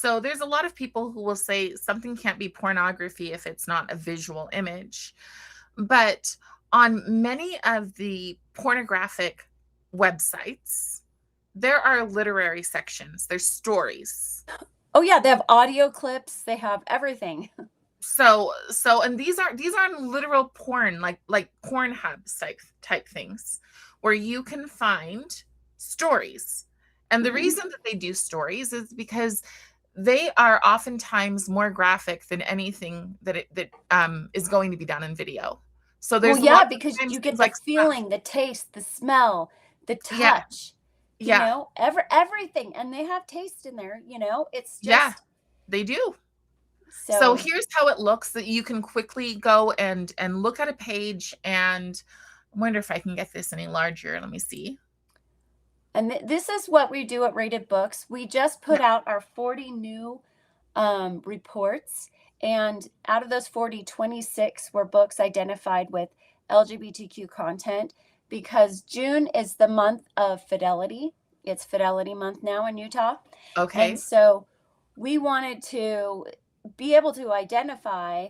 So there's a lot of people who will say something can't be pornography if it's not a visual image. But on many of the pornographic websites, there are literary sections, there's stories. Oh yeah, they have audio clips, they have everything. And these aren't literal porn, like Pornhub type things where you can find stories. And the Mhm. reason that they do stories is because they are oftentimes more graphic than anything that is going to be done in video. So Well, there's yeah, lots of because times you things get the like snuff. feeling, the taste, the smell, the Yeah, touch, yeah, everything. And they have taste in there, It's yeah, just they do. So so. here's how it looks that you can quickly go and look at a page. And I wonder if I can get this any larger. Let me see. And this is what we do at Rated Books. We just Yeah. put out our 40 new reports. And out of those 40, 26 were books identified with LGBTQ content because June is the month of fidelity. It's Fidelity Month now in Utah. And Okay. so we wanted to be able to identify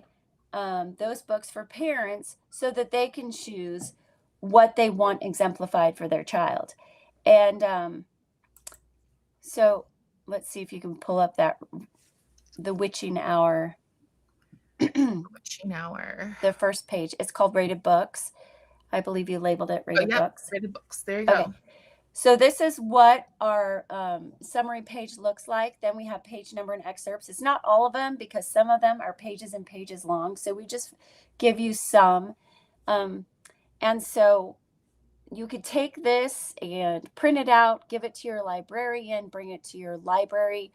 those books for parents so that they can choose what they want exemplified for their child. And so let's see if you can pull up the witching hour, Witching hour. the first page. It's called Rated Books. I believe you labeled it Oh, Rated yep. Books. Read the books. There you Okay. go. So this is what our summary page looks like. Then we have page number and excerpts. It's not all of them because some of them are pages and pages long. So we just give you some. And so you could take this and print it out, give it to your librarian, bring it to your library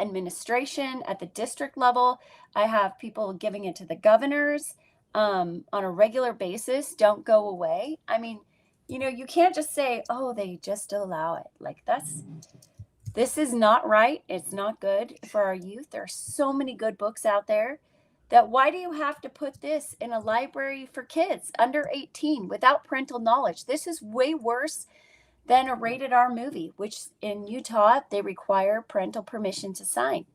administration at the district level. I have people giving it to the governors on a regular basis. Don't go away. I mean, you can't just say, oh, they just allow it. Like, this is not right. It's not good for our youth. There are so many good books out there that why do you have to put this in a library for kids under 18 without parental knowledge? This is way worse than a rated R movie, which in Utah they require parental permission to sign.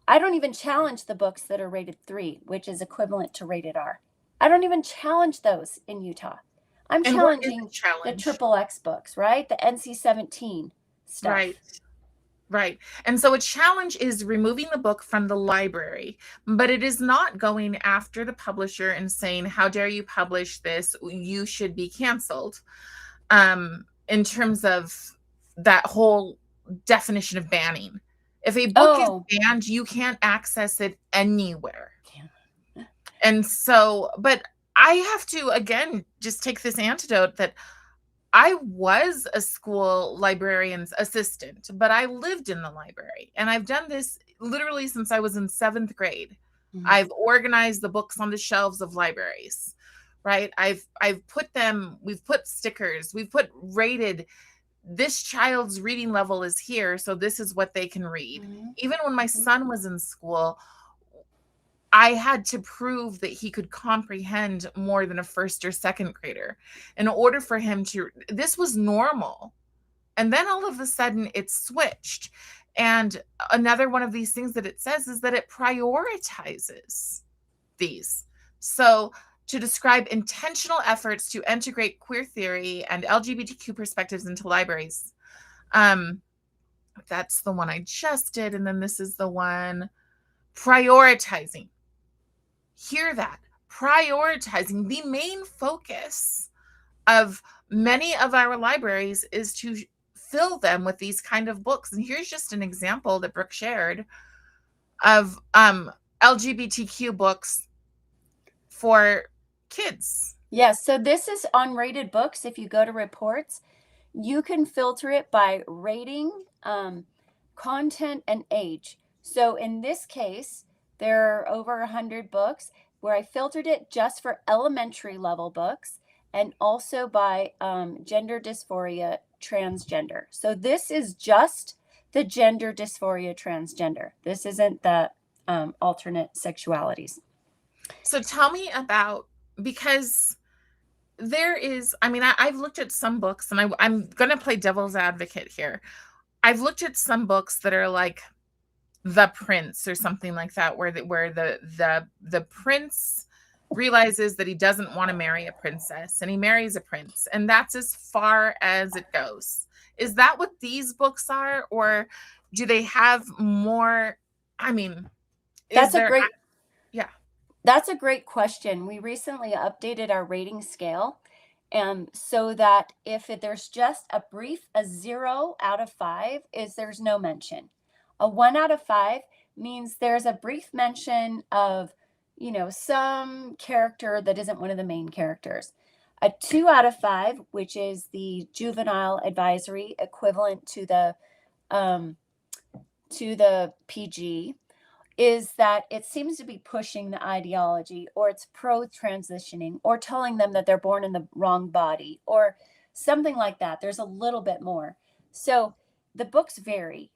I don't even challenge the books that are rated 3, which is equivalent to rated R. I don't even challenge those in Utah. I'm And what is a challenging the challenge? triple X books, right? The NC-17 Right. stuff. Right. And so a challenge is removing the book from the library, but it is not going after the publisher and saying, how dare you publish this? You should be canceled. In terms of that whole definition of banning. If a book is Oh, banned, you can't access it anywhere. yeah. And so, but I have to again just take this antidote that I was a school librarian's assistant, but I lived in the library. And I've done this literally since I was in seventh grade. Mhm. I've organized the books on the shelves of libraries, right? We've put stickers, we've put rated, this child's reading level is here, so this is what they can read. Mhm. Even when my Mhm. son was in school, I had to prove that he could comprehend more than a first or second grader in order for him to. This was normal. And then all of a sudden it switched. And another one of these things that it says is that it prioritizes these. So, to describe intentional efforts to integrate queer theory and LGBTQ perspectives into libraries. Um, that's the one I just did. And then this is the one prioritizing. Hear that. Prioritizing. The main focus of many of our libraries is to fill them with these kind of books. And here's just an example that Brooke shared of LGBTQ books for kids. Yes, so this is on Rated Books. If you go to reports, you can filter it by rating, content, and age. So in this case, there are over 100 books where I filtered it just for elementary level books and also by gender dysphoria transgender. So this is just the gender dysphoria transgender. This isn't the alternate sexualities. So tell me about, because there is, I mean, I've looked at some books and I'm going to play devil's advocate here. I've looked at some books that are like The Prince or something like that, where the prince realizes that he doesn't want to marry a princess and he marries a prince, and that's as far as it goes. Is that what these books are, or do they have more? I mean, is That's a there? great Yeah, That's a great question. We recently updated our rating scale, so that if there's just a 0 out of 5 is there's no mention. A 1 out of 5 means there's a brief mention of, some character that isn't one of the main characters. A 2 out of 5, which is the juvenile advisory equivalent um, to the PG, is that it seems to be pushing the ideology, or it's pro transitioning, or telling them that they're born in the wrong body, or something like that. There's a little bit more. So the books vary.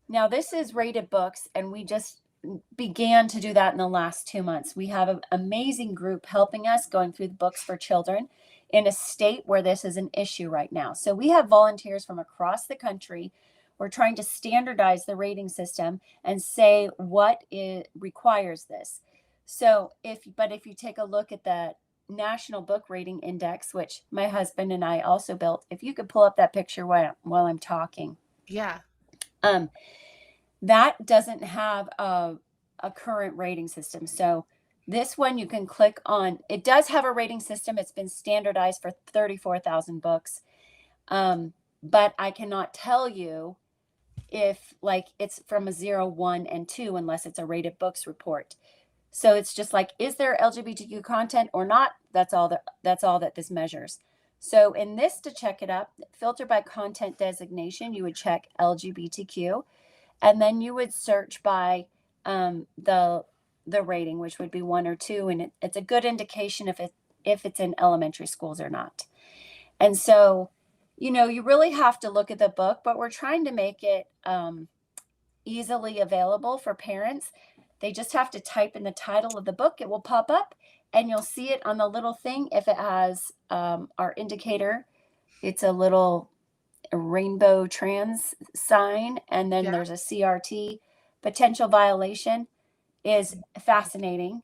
Now, this is rated books, and we just began to do that in the last 2 months. We have an amazing group helping us going through the books for children in a state where this is an issue right now. So we have volunteers from across the country. We're trying to standardize the rating system and say what it requires this. So if you take a look at the National Book Rating Index, which my husband and I also built, if you could pull up that picture while I'm talking. yeah. Um, that doesn't have a current rating system. So this one you can click on. It does have a rating system. It's been standardized for 34,000 books. But I cannot tell you if it's from a 0, 1, and 2 unless it's a rated books report. So it's just like, is there LGBTQ content or not? That's all that this measures. So in this, to check it up, filter by content designation, you would check LGBTQ, and then you would search by the rating, which would be 1 or 2, and it's a good indication if it's in elementary schools or not. And so, you really have to look at the book, but we're trying to make it easily available for parents. They just have to type in the title of the book. It will pop up, and you'll see it on the little thing. If it has our indicator, it's a little rainbow trans sign, and then Yeah. there's a CRT. Potential violation is fascinating.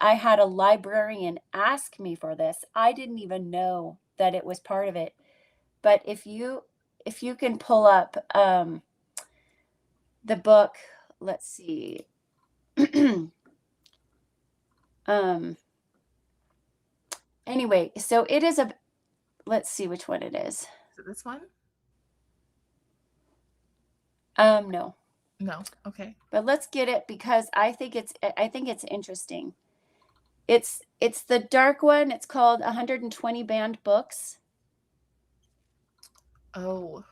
I had a librarian ask me for this. I didn't even know that it was part of it. But if you can pull up the book, let's see. Anyway, so it is let's see which one it is. Is it this one? No. No. Okay. But let's get it because I think it's interesting. It's the dark one. It's called 120 Banned Books. Oh.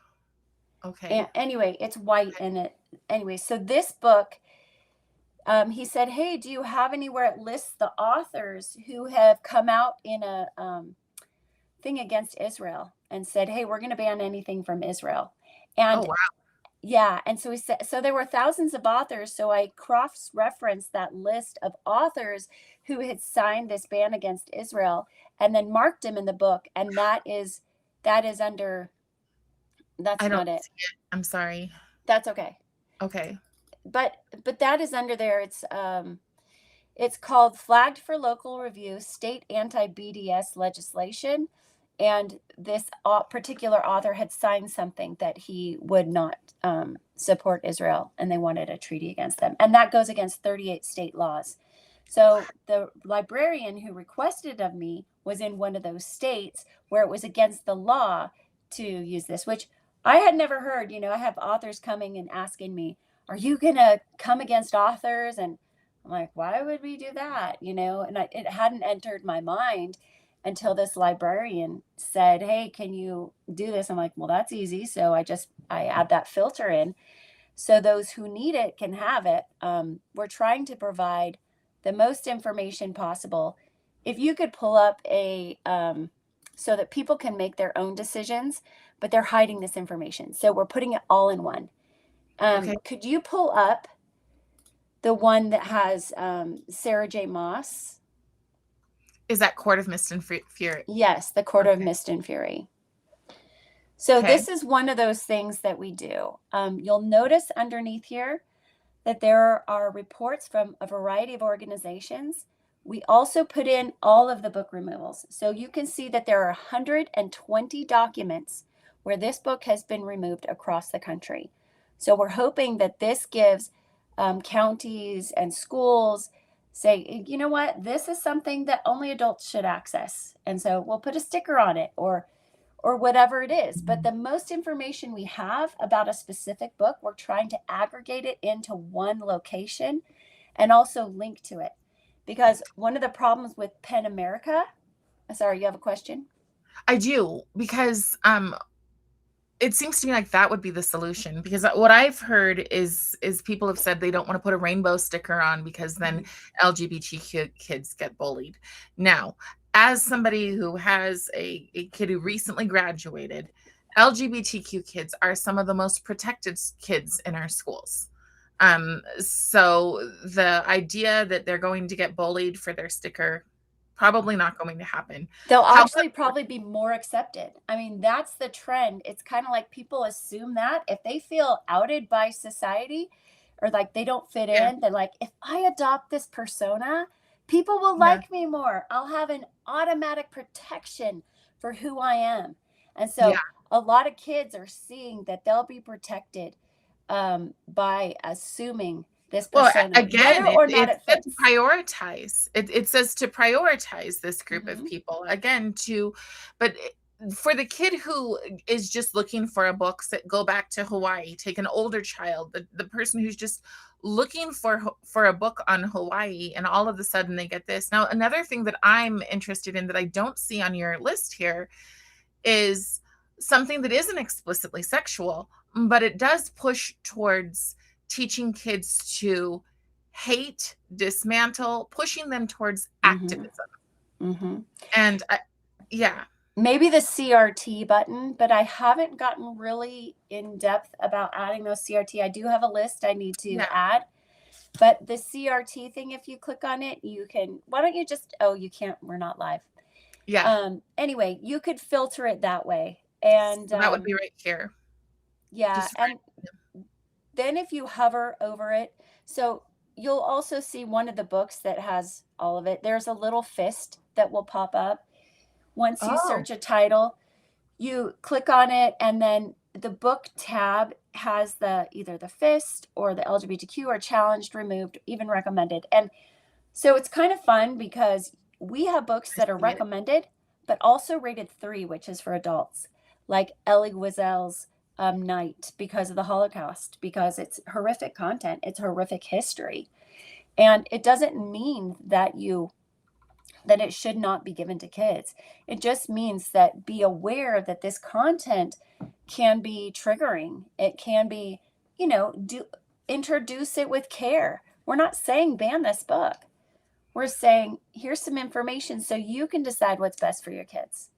Okay. And anyway, it's white in it. Anyway, so this book, he said, "Hey, do you have anywhere it lists the authors who have come out in a thing against Israel and said, hey, we're going to ban anything from Israel?" Oh, And wow. yeah, and so he said, so there were thousands of authors. So I cross-referenced that list of authors who had signed this ban against Israel, and then marked them in the book. And that is under. That's I don't not it. see it. I'm sorry. That's okay. Okay. But that is under there. It's called Flagged for Local Review, State Anti-BDS Legislation. And this particular author had signed something that he would not support Israel, and they wanted a treaty against them. And that goes against 38 state laws. So the librarian who requested of me was in one of those states where it was against the law to use this, which I had never heard. I have authors coming and asking me, are you going to come against authors? And I'm like, why would we do that? And it hadn't entered my mind until this librarian said, hey, can you do this? I'm like, well, that's easy. So I add that filter in. So those who need it can have it. We're trying to provide the most information possible. If you could pull up so that people can make their own decisions, but they're hiding this information. So we're putting it all in one. Okay. Could you pull up the one that has Sarah J. Maas? Is that Court of Mist and Fury? Yes, the Court of Okay. Mist and Fury. So Okay. this is one of those things that we do. You'll notice underneath here that there are reports from a variety of organizations. We also put in all of the book removals. So you can see that there are 120 documents where this book has been removed across the country. So we're hoping that this gives counties and schools say, you know what, this is something that only adults should access. And so we'll put a sticker on it or whatever it is. But the most information we have about a specific book, we're trying to aggregate it into one location and also link to it. Because one of the problems with Pen America, sorry, you have a question? I do, because it seems to me like that would be the solution, because what I've heard is people have said they don't want to put a rainbow sticker on because then LGBT kids get bullied. Now, as somebody who has a kid who recently graduated, LGBTQ kids are some of the most protected kids in our schools. So the idea that they're going to get bullied for their sticker, probably not going to happen. They'll However, actually probably be more accepted. I mean, that's the trend. It's kind of like people assume that if they feel outed by society or like they don't fit yeah, in, they're like, if I adopt this persona, people will yeah, like me more. I'll have an automatic protection for who I am. And yeah. so a lot of kids are seeing that they'll be protected by assuming this Well, persona, again, whether it or not it it said to fits. prioritize. It says to prioritize this group of Hmm. people, again, to but for the kid who is just looking for a book, that go back to Hawaii, take an older child, the person who's just looking for a book on Hawaii, and all of a sudden they get this. Now, another thing that I'm interested in that I don't see on your list here is something that isn't explicitly sexual, but it does push towards teaching kids to hate, dismantle, pushing them towards Hmm. activism. Hmm. And yeah, Maybe the CRT button, but I haven't gotten really in depth about adding those CRT. I do have a list I need to yeah, add, but the CRT thing, if you click on it, you can, why don't you just, oh, you can't, we're not live. yeah. Anyway, you could filter it that way. So And that would be right here. yeah, Just and then if you hover over it, so you'll also see one of the books that has all of it. There's a little fist that will pop up once you oh, search a title. You click on it, and then the book tab has the either the fist or the LGBTQ or challenged, removed, even recommended. And so it's kind of fun because we have books I that are see it. recommended, but also rated 3, which is for adults, like Elie Wiesel's Night, because of the Holocaust, because it's horrific content, it's horrific history. And it doesn't mean that it should not be given to kids. It just means that be aware that this content can be triggering. It can be, do introduce it with care. We're not saying ban this book. We're saying here's some information so you can decide what's best for your kids.